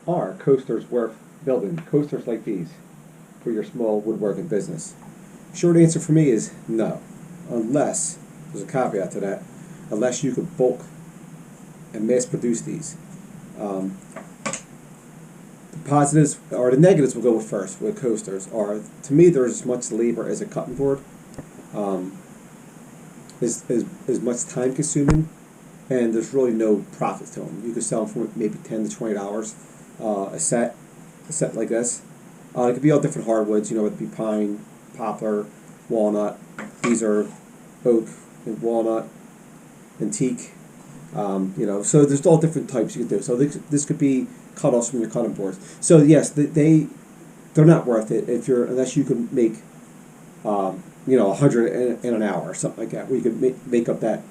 Are coasters worth building? Coasters like these for your small woodworking business? Short answer for me is no, unless there's a caveat to that. Unless you could bulk and mass produce these. Um, the positives or the negatives we'll go with first with coasters are, to me, there's as much labor as a cutting board. Um, is much time consuming, and there's really no profit to them. You could sell them for maybe $10 to $20 a set like this. It could be all different hardwoods, whether it be pine, poplar, walnut. These are oak and walnut and teak. So there's all different types you can do. So this could be cut-offs from your cutting boards. So yes, they're not worth it unless you can make 100 in an hour or something like that, where you can make up that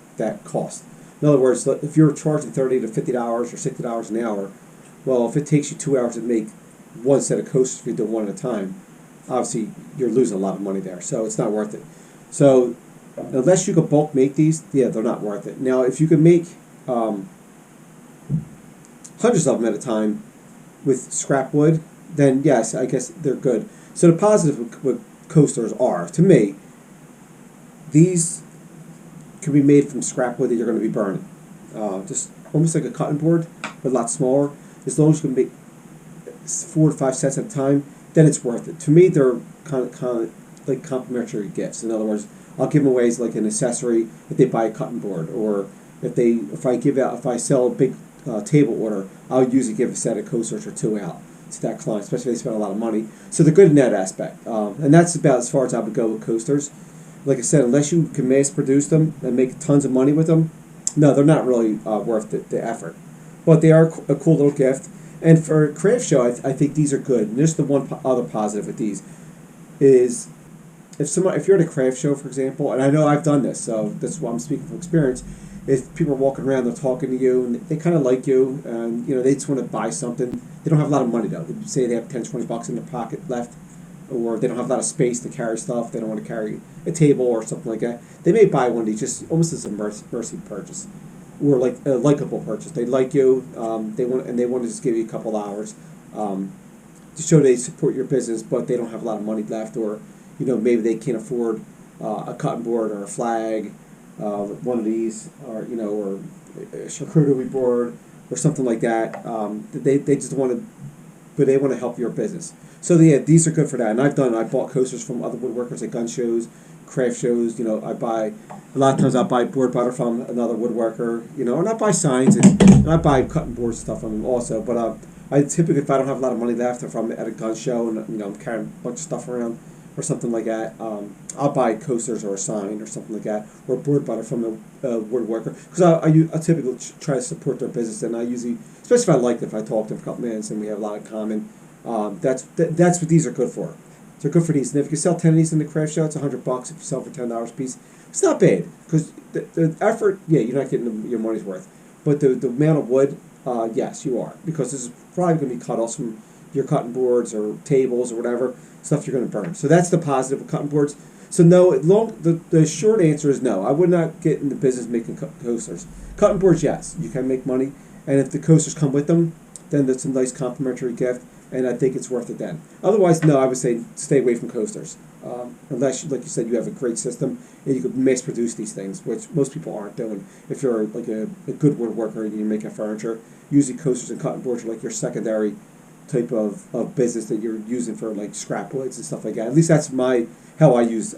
cost. In other words, if you're charging $30 to $50 or $60 an hour, well, if it takes you 2 hours to make one set of coasters, if you do one at a time, obviously you're losing a lot of money there. So it's not worth it. So unless you can bulk make these, yeah, they're not worth it. Now, if you can make hundreds of them at a time with scrap wood, then yes, I guess they're good. So the positive with coasters are, to me, these can be made from scrap wood that you're going to be burning. Just almost like a cutting board, but a lot smaller. As long as you can make 4 to 5 sets at a time, then it's worth it. To me, they're kind of like complimentary gifts. In other words, I'll give them away as like an accessory if they buy a cutting board, or if I sell a big table order, I'll usually give a set of coasters or 2 out to that client, especially if they spend a lot of money. So they're good in that aspect, and that's about as far as I would go with coasters. Like I said, unless you can mass produce them and make tons of money with them, no, they're not really worth the effort. But they are a cool little gift. And for a craft show, I think these are good. And just the one other positive with these is if you're at a craft show, for example, and I know I've done this, so that's why I'm speaking from experience. If people are walking around, they're talking to you, and they kind of like you, and they just want to buy something. They don't have a lot of money though. They say they have $10, $20 in their pocket left, or they don't have a lot of space to carry stuff. They don't want to carry a table or something like that. They may buy one of these just almost as a mercy purchase, or like a likable purchase. They like you. They want to just give you a couple hours to show they support your business, but they don't have a lot of money left, or maybe they can't afford a cutting board or a flag, one of these, or a charcuterie board or something like that. They just want to, but they want to help your business. So yeah, these are good for that. And I bought coasters from other woodworkers at gun shows, craft shows. A lot of times I buy board butter from another woodworker. And I buy signs and I buy cutting board stuff from them also. But I typically, if I don't have a lot of money left, if I'm at a gun show and I'm carrying a bunch of stuff around or something like that, I'll buy coasters or a sign or something like that, or board butter from a woodworker, because I typically try to support their business, and I usually, especially if I like them, if I talk to them for a couple minutes and we have a lot in common, that's what these are good for. They're good for these, and if you can sell 10 of these in the craft show, it's $100. If you sell for $10 a piece, it's not bad, because the effort, yeah, you're not getting your money's worth, but the amount of wood, yes, you are, because this is probably going to be cut-offs from your cutting boards or tables or whatever stuff you're going to burn. So that's the positive of cutting boards. So no, the short answer is no. I would not get in the business making coasters. Cutting boards, yes, you can make money, and if the coasters come with them, then that's a nice complimentary gift, and I think it's worth it then. Otherwise, no, I would say stay away from coasters. Unless, like you said, you have a great system and you could mass produce these things, which most people aren't doing. If you're like a good woodworker and you're making furniture, usually coasters and cutting boards are like your secondary type of business that you're using for like scrap woods and stuff like that. At least that's how I use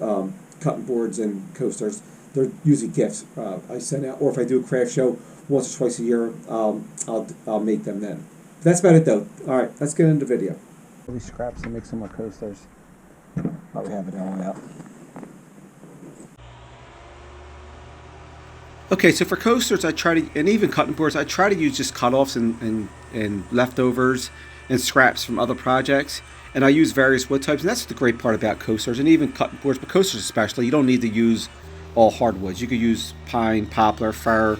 cutting boards and coasters. They're usually gifts I send out, or if I do a craft show once or twice a year, I'll make them then. That's about it though. All right, let's get into the video. All these scraps to make some more coasters. Probably have it all out. Okay, so for coasters, and even cutting boards, I try to use just cut-offs and leftovers and scraps from other projects. And I use various wood types, and that's the great part about coasters, and even cutting boards, but coasters especially, you don't need to use all hardwoods. You could use pine, poplar, fir,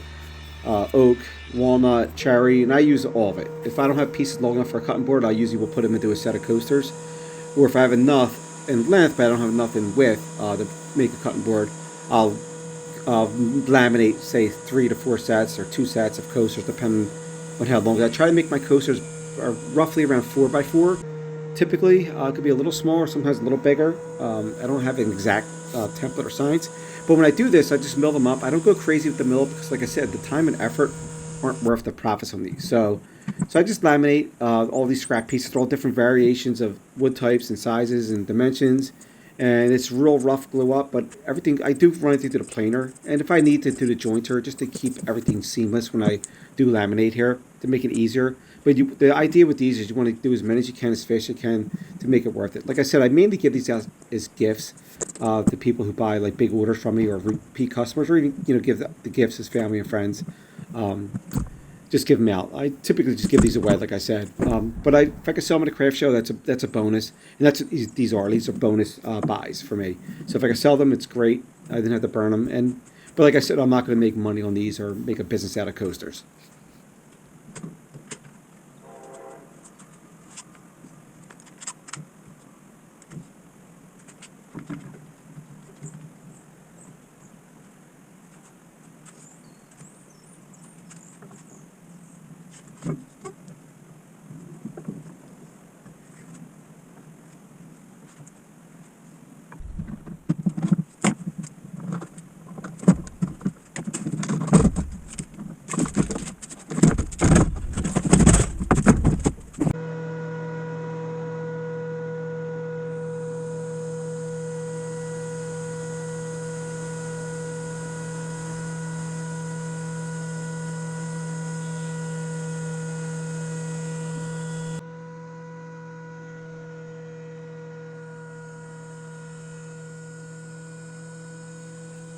oak, walnut, cherry, and I use all of it. If I don't have pieces long enough for a cutting board, I usually will put them into a set of coasters. Or if I have enough in length, but I don't have enough in width to make a cutting board, I'll laminate, say, 3 to 4 sets or 2 sets of coasters, depending on how long. I try to make my coasters are roughly around 4 by 4. Typically, it could be a little smaller, sometimes a little bigger. I don't have an exact template or size, but when I do this, I just mill them up. I don't go crazy with the mill because, like I said, the time and effort aren't worth the profits on these. So I just laminate all these scrap pieces. They're all different variations of wood types and sizes and dimensions, and it's real rough glue up. But everything I do run it through the planer, and if I need to do the jointer, just to keep everything seamless when I do laminate here to make it easier. But the idea with these is you want to do as many as you can, as fast as you can, to make it worth it. Like I said, I mainly give these out as gifts to people who buy like big orders from me, or repeat customers, or even give the gifts as family and friends. Um, just give them out. I typically just give these away, like I said. But if I can sell them at a craft show, that's a bonus, and that's what these are bonus buys for me. So if I can sell them, it's great. I didn't have to burn them, but like I said, I'm not going to make money on these or make a business out of coasters.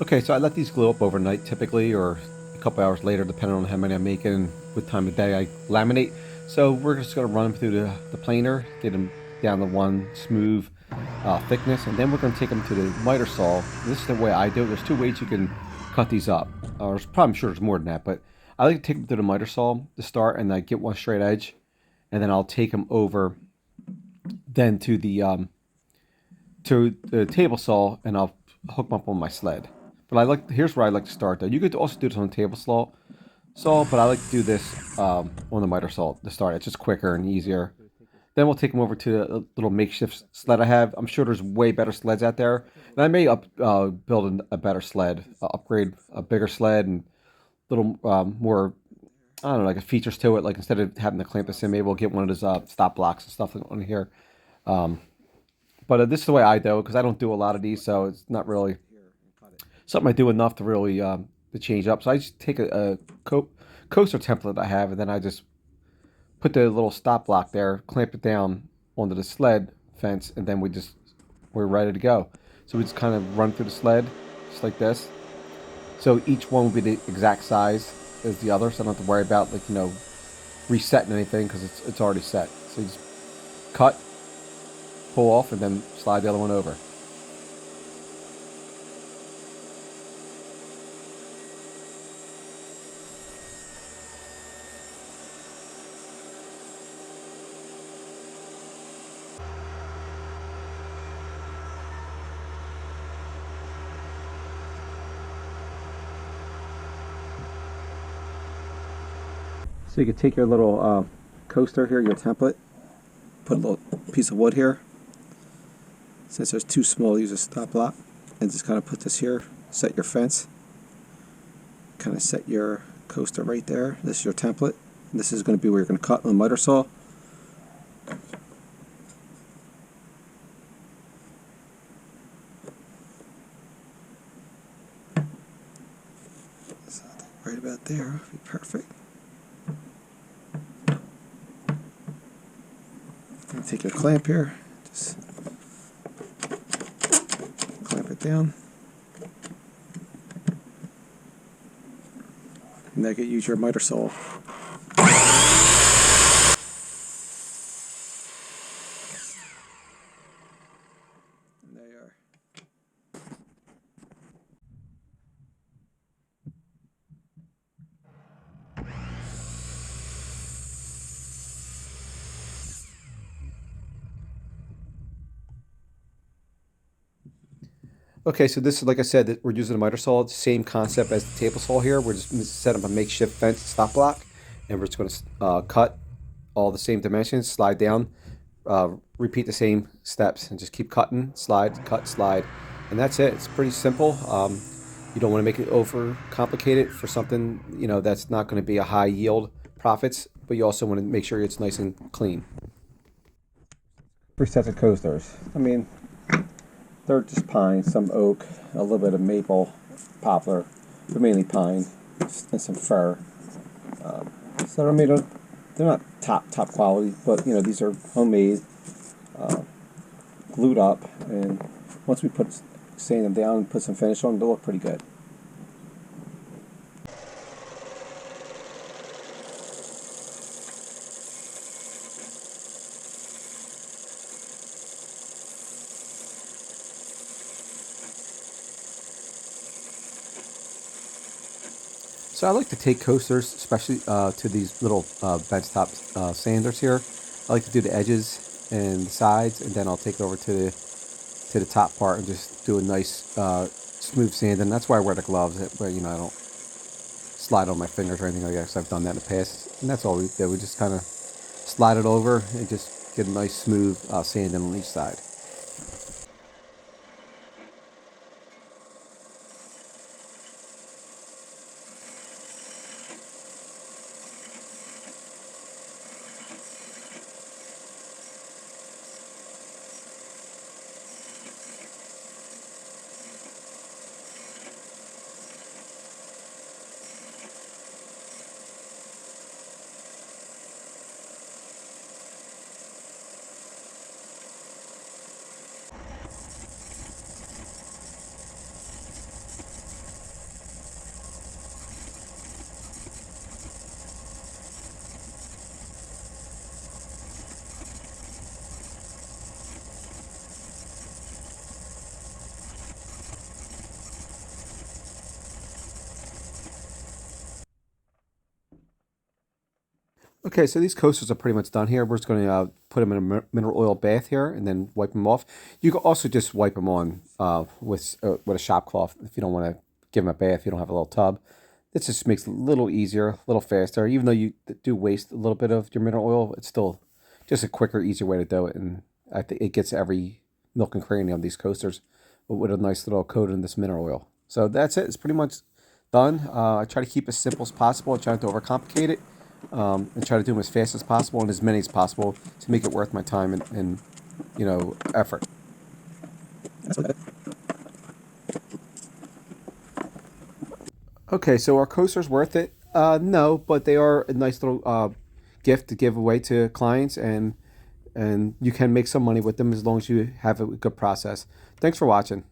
Okay, so I let these glue up overnight typically, or a couple hours later, depending on how many I'm making, what time of day I laminate. So we're just going to run them through the planer, get them down to one smooth thickness, and then we're going to take them to the miter saw. This is the way I do it. There's two ways you can cut these up. There's probably, I'm sure there's more than that, but I like to take them to the miter saw to start, and I get one straight edge, and then I'll take them over then to the table saw, and I'll hook them up on my sled. But here's where I like to start though. You could also do this on the table saw, but I like to do this on the miter saw to start. It's just quicker and easier. Then we'll take them over to a little makeshift sled I have. I'm sure there's way better sleds out there, and I may build a better sled, upgrade a bigger sled, and a little more, I don't know, like features to it. Like instead of having to clamp this in, maybe we'll get one of those stop blocks and stuff on here. But this is the way I do it because I don't do a lot of these, so it's not really something I do enough to really to change up. So I just take a coaster template I have, and then I just put the little stop block there, clamp it down onto the sled fence, and then we're ready to go. So we just kind of run through the sled just like this. So each one will be the exact size as the other, so I don't have to worry about resetting anything because it's already set. So you just cut, pull off, and then slide the other one over. So you can take your little coaster here, your template, put a little piece of wood here. Since there's too small, use a stop block, and just kind of put this here, set your fence, kind of set your coaster right there. This is your template. And this is going to be where you're going to cut on the miter saw. So right about there, be perfect. Take your clamp here, just clamp it down. And then use your miter saw. And there you are. Okay, so this is, like I said, that we're using a miter saw. It's the same concept as the table saw here. We're just set up a makeshift fence stop block, and we're just going to cut all the same dimensions, slide down, repeat the same steps, and just keep cutting, slide, cut, slide, and that's it. It's pretty simple. You don't want to make it over complicated for something that's not going to be a high yield profits, but you also want to make sure it's nice and clean. Three sets of coasters. I mean, they're just pine, some oak, a little bit of maple, poplar, but mainly pine, and some fir. So they're made of, they're not top quality, but these are homemade, glued up, and once we sand them down and put some finish on them, they look pretty good. So I like to take coasters, especially to these little benchtop sanders here. I like to do the edges and the sides, and then I'll take it over to the top part and just do a nice smooth sand. And that's why I wear the gloves, where I don't slide on my fingers or anything like that. Because I've done that in the past, and that's all we do. We just kind of slide it over and just get a nice smooth sand on each side. Okay, so these coasters are pretty much done here. We're just going to put them in a mineral oil bath here and then wipe them off. You can also just wipe them on with a shop cloth if you don't want to give them a bath. You don't have a little tub. This just makes it a little easier, a little faster. Even though you do waste a little bit of your mineral oil, it's still just a quicker, easier way to do it. And I think it gets every nook and cranny on these coasters with a nice little coat in this mineral oil. So that's it. It's pretty much done. I try to keep it as simple as possible. I try not to overcomplicate it, and try to do them as fast as possible and as many as possible to make it worth my time and effort. Okay, so are coasters worth it? No, but they are a nice little gift to give away to clients, and you can make some money with them as long as you have a good process. Thanks for watching.